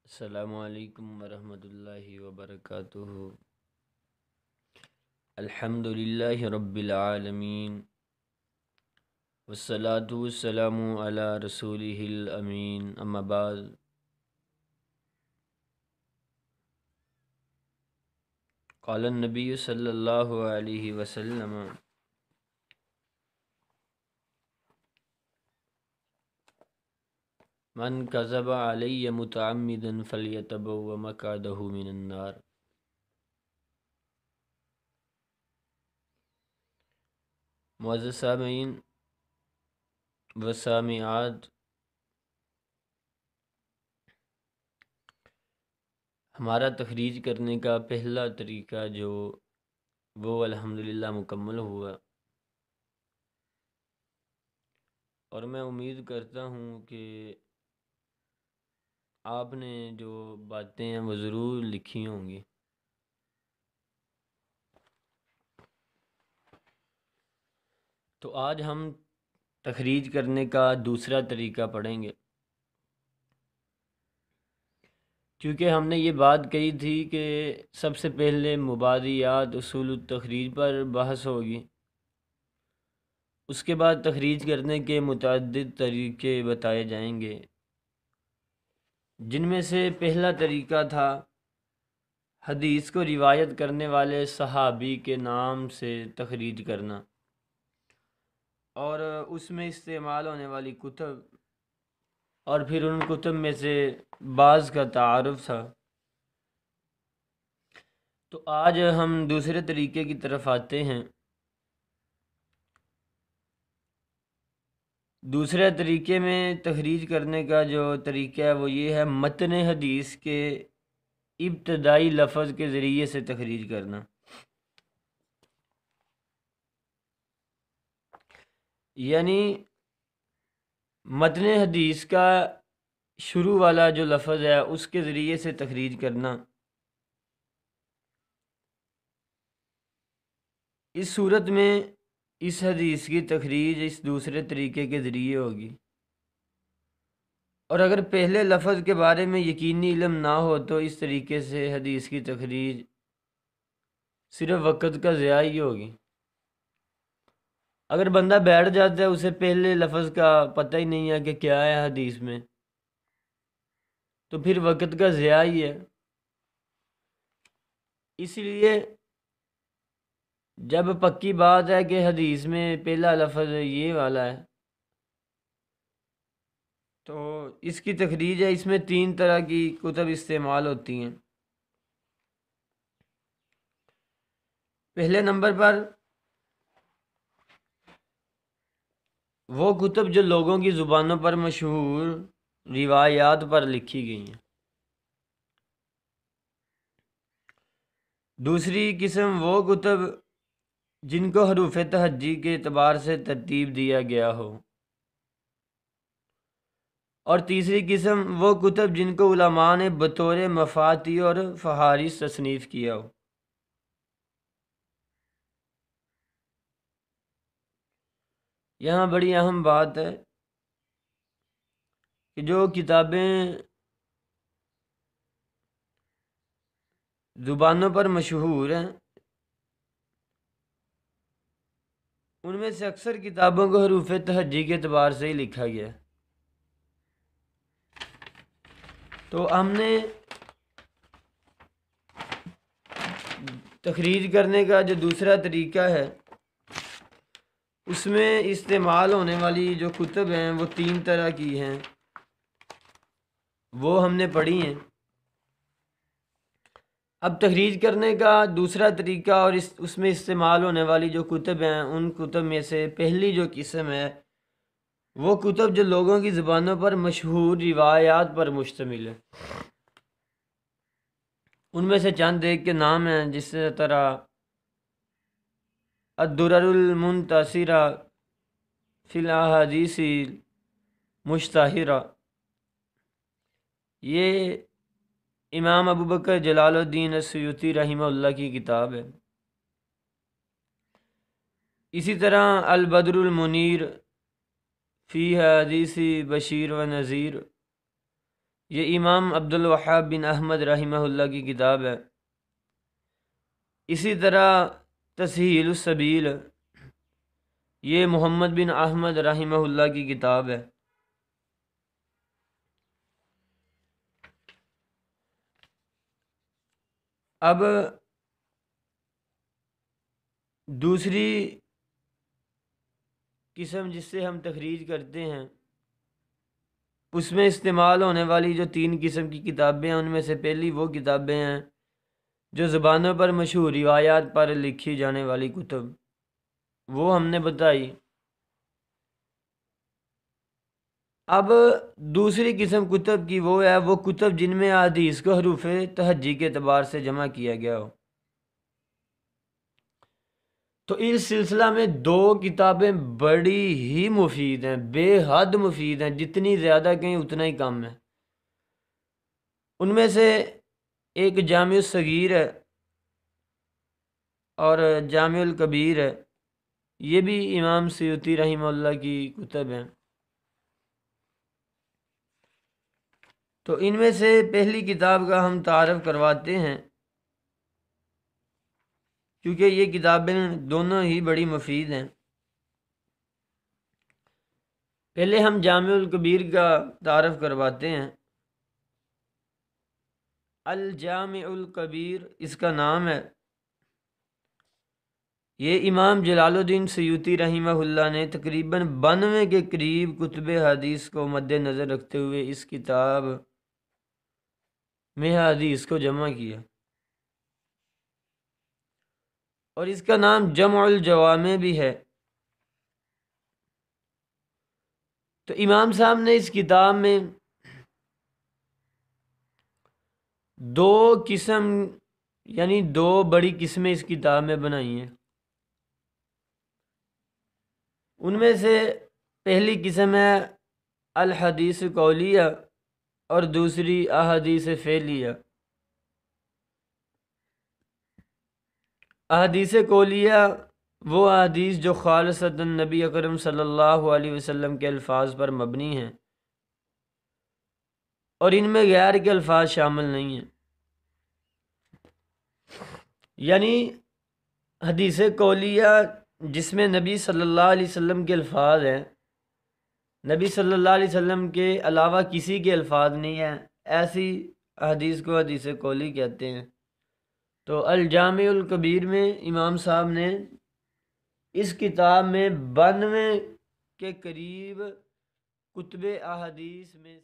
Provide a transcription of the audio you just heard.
السلام علیکم ورحمۃ اللہ وبرکاتہ۔ الحمد للہ رب العالمین والصلاة والسلام علی رسولہ الامین، اما بعد۔ قال النبی صلی اللہ علیہ وسلم: من کذب علی متعمدا فلیتبوأ مقعدہ من النار۔ معزز سامعین و سامعات، ہمارا تخریج کرنے کا پہلا طریقہ جو وہ الحمدللہ مکمل ہوا، اور میں امید کرتا ہوں کہ آپ نے جو باتیں ہیں وہ ضرور لکھی ہوں گی۔ تو آج ہم تخریج کرنے کا دوسرا طریقہ پڑھیں گے، کیونکہ ہم نے یہ بات کہی تھی کہ سب سے پہلے مبادیات اصول التخریج پر بحث ہوگی، اس کے بعد تخریج کرنے کے متعدد طریقے بتائے جائیں گے، جن میں سے پہلا طریقہ تھا حدیث کو روایت کرنے والے صحابی کے نام سے تخریج کرنا، اور اس میں استعمال ہونے والی کتب، اور پھر ان کتب میں سے بعض کا تعارف تھا۔ تو آج ہم دوسرے طریقے کی طرف آتے ہیں۔ دوسرے طریقے میں تخریج کرنے کا جو طریقہ ہے وہ یہ ہے متن حدیث کے ابتدائی لفظ کے ذریعے سے تخریج کرنا، یعنی متن حدیث کا شروع والا جو لفظ ہے اس کے ذریعے سے تخریج کرنا۔ اس صورت میں اس حدیث کی تخریج اس دوسرے طریقے کے ذریعے ہوگی، اور اگر پہلے لفظ کے بارے میں یقینی علم نہ ہو تو اس طریقے سے حدیث کی تخریج صرف وقت کا ضیاع ہی ہوگی۔ اگر بندہ بیٹھ جاتا ہے، اسے پہلے لفظ کا پتہ ہی نہیں ہے کہ کیا ہے حدیث میں، تو پھر وقت کا ضیاع ہی ہے۔ اس لیے جب پکی بات ہے کہ حدیث میں پہلا لفظ یہ والا ہے تو اس کی تخریج ہے۔ اس میں 3 طرح کی کتب استعمال ہوتی ہیں۔ پہلے نمبر پر وہ کتب جو لوگوں کی زبانوں پر مشہور روایات پر لکھی گئی ہیں۔ دوسری قسم وہ کتب جن کو حروف تہجی کے اعتبار سے ترتیب دیا گیا ہو، اور تیسری قسم وہ کتب جن کو علماء نے بطور مفاتیح اور فہارس تصنیف کیا ہو۔ یہاں بڑی اہم بات ہے کہ جو کتابیں زبانوں پر مشہور ہیں ان میں سے اکثر کتابوں کو حروف تہجی کے اعتبار سے ہی لکھا گیا ہے۔ تو ہم نے تخریج کرنے کا جو دوسرا طریقہ ہے اس میں استعمال ہونے والی جو کتب ہیں وہ 3 طرح کی ہیں، وہ ہم نے پڑھی ہیں۔ اب تخریج کرنے کا دوسرا طریقہ اور اس میں استعمال ہونے والی جو کتب ہیں، ان کتب میں سے پہلی جو قسم ہے وہ کتب جو لوگوں کی زبانوں پر مشہور روایات پر مشتمل ہے۔ ان میں سے چند ایک کے نام ہیں، جس طرح الدرر المنتصرہ فی الاحادیث المشتہرہ، یہ امام ابو بکر جلال الدین السیوطی رحمہ اللہ کی کتاب ہے۔ اسی طرح البدر المنیر فی حدیث بشیر و نذیر، یہ امام عبد الوہاب بن احمد رحمہ اللہ کی کتاب ہے۔ اسی طرح تسہیل السبیل، یہ محمد بن احمد رحمہ اللہ کی کتاب ہے۔ اب دوسری قسم جس سے ہم تخریج کرتے ہیں، اس میں استعمال ہونے والی جو 3 قسم کی کتابیں ہیں، ان میں سے پہلی وہ کتابیں ہیں جو زبانوں پر مشہور روایات پر لکھی جانے والی کتب، وہ ہم نے بتائی۔ اب دوسری قسم کتب کی وہ ہے، وہ کتب جن میں احادیث کو حروف تہجی کے اعتبار سے جمع کیا گیا ہو۔ تو اس سلسلہ میں 2 کتابیں بڑی ہی مفید ہیں، بے حد مفید ہیں، جتنی زیادہ کہیں اتنا ہی کم ہے۔ ان میں سے ایک جامع الصغیر ہے اور جامع الکبیر ہے، یہ بھی امام سیوطی رحمہ اللہ کی کتب ہیں۔ تو ان میں سے پہلی کتاب کا ہم تعارف کرواتے ہیں، کیونکہ یہ کتابیں دونوں ہی بڑی مفید ہیں۔ پہلے ہم جامع الکبیر کا تعارف کرواتے ہیں۔ الجامع الکبیر اس کا نام ہے۔ یہ امام جلال الدین سیوطی رحمہ اللہ نے تقریباً 92 کے قریب کتب حدیث کو مد نظر رکھتے ہوئے اس کتاب میں حدیث کو جمع کیا، اور اس کا نام جمع الجوامع بھی ہے۔ تو امام صاحب نے اس کتاب میں 2 قسم یعنی 2 بڑی قسمیں اس کتاب میں بنائی ہیں۔ ان میں سے پہلی قسم ہے الحدیث قولیہ اور دوسری احادیث فعلیہ۔ احادیث قولیہ وہ احادیث جو خالصتاً نبی اکرم صلی اللہ علیہ وسلم کے الفاظ پر مبنی ہیں، اور ان میں غیر کے الفاظ شامل نہیں ہیں۔ یعنی حدیث قولیہ جس میں نبی صلی اللہ علیہ وسلم کے الفاظ ہیں، نبی صلی اللہ علیہ وسلم کے علاوہ کسی کے الفاظ نہیں ہیں، ایسی حدیث کو حدیث قولی کہتے ہیں۔ تو الجامع الکبیر میں امام صاحب نے اس کتاب میں 92 کے قریب کتب احادیث میں